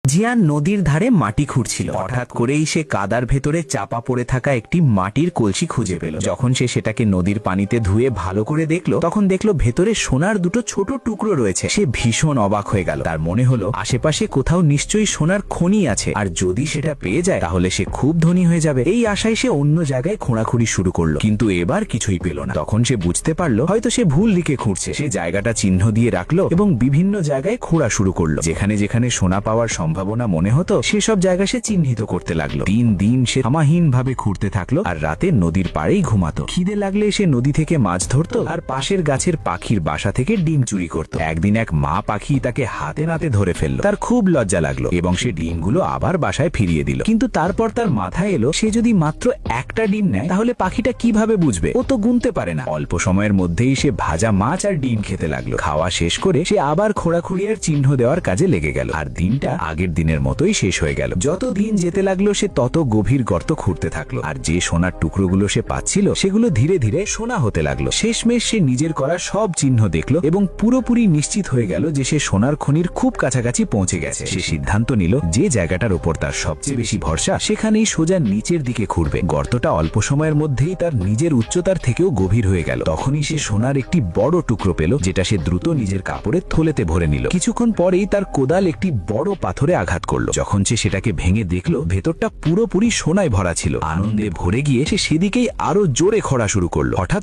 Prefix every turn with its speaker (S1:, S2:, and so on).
S1: জিয়ান নদীর ধারে মাটি খুঁড়ছিল। হঠাৎ করেই সে কাদার ভেতরে চাপা পড়ে থাকা একটি মাটির কলসি খুঁজে পেল। যখন সে সেটাকে নদীর পানিতে ধুয়ে ভালো করে দেখলো, তখন দেখলো ভেতরে সোনার দুটো ছোট টুকরো রয়েছে। সে ভীষণ অবাক হয়ে গেল। তার মনে হলো আশেপাশে কোথাও নিশ্চয়ই সোনার খনি আছে, আর যদি সেটা পেয়ে যায় তাহলে সে খুব ধনী হয়ে যাবে। এই আশায় সে অন্য জায়গায় খোঁড়াখুঁড়ি শুরু করলো, কিন্তু এবার কিছুই পেল না। তখন সে বুঝতে পারলো হয়তো সে ভুল দিকে খুঁড়ছে। সে জায়গাটা চিহ্ন দিয়ে রাখলো এবং বিভিন্ন জায়গায় খোঁড়া শুরু করলো। যেখানে যেখানে সোনা পাওয়ার সম্ভাবনা মনে হতো সেসব জায়গা সে চিহ্নিত করতে লাগলো। দিন দিন সে থামাহীন ভাবে খুঁড়তে থাকলো, আর রাতে নদীর পাড়েই ঘুমাতো। খিদে লাগলে সে নদী থেকে মাছ ধরতো, আর পাশের গাছের পাখির বাসা থেকে ডিম চুরি করত। একদিন এক মা পাখি তাকে হাতে নাতে ধরে ফেললো। তার খুব লজ্জা লাগলো এবং সে ডিমগুলো আবার বাসায় ফিরিয়ে দিল। কিন্তু তারপর তার মাথায় এলো সে যদি মাত্র একটা ডিম নেয় তাহলে পাখিটা কিভাবে বুঝবে? ও তো গুনতে পারে না। অল্প সময়ের মধ্যেই সে ভাজা মাছ আর ডিম খেতে লাগলো। খাওয়া শেষ করে সে আবার খোঁড়াখুঁড়ি আর চিহ্ন দেওয়ার কাজে লেগে গেল, আর দিনটা আগের দিনের মতোই শেষ হয়ে গেল। যত দিন যেতে লাগলো সে তত গভীর গর্ত খুঁড়তে থাকলো, আর যে সোনার টুকরোগুলো সে পাচ্ছিল সেগুলো ধীরে ধীরে সোনা হতে লাগলো। শেষমেশ সে নিজের করা সব চিহ্ন দেখলো এবং পুরোপুরি নিশ্চিত হয়ে গেল যে সে সোনার খনির খুব কাছাকাছি পৌঁছে গেছে। সে সিদ্ধান্ত নিল যে জায়গাটার উপর তার সবচেয়ে বেশি ভরসা সেখানেই সোজা নিচের দিকে খুঁড়বে। গর্তটা অল্প সময়ের মধ্যেই তার নিজের উচ্চতার থেকেও গভীর হয়ে গেল। তখনই সে সোনার একটি বড় টুকরো পেল, যেটা সে দ্রুত নিজের কাপড়ের থলেতে ভরে নিল। কিছুক্ষণ পরেই তার কোদাল একটি বড় পাথরে আঘাত করলো। যখন সে সেটাকে ভেঙে দেখলো ভেতরটা পুরোপুরি সোনায় ভরা ছিল। আনন্দে ভরে গিয়ে সে সেদিকেই আরো জোরে খোঁড়া শুরু করলো। হঠাৎ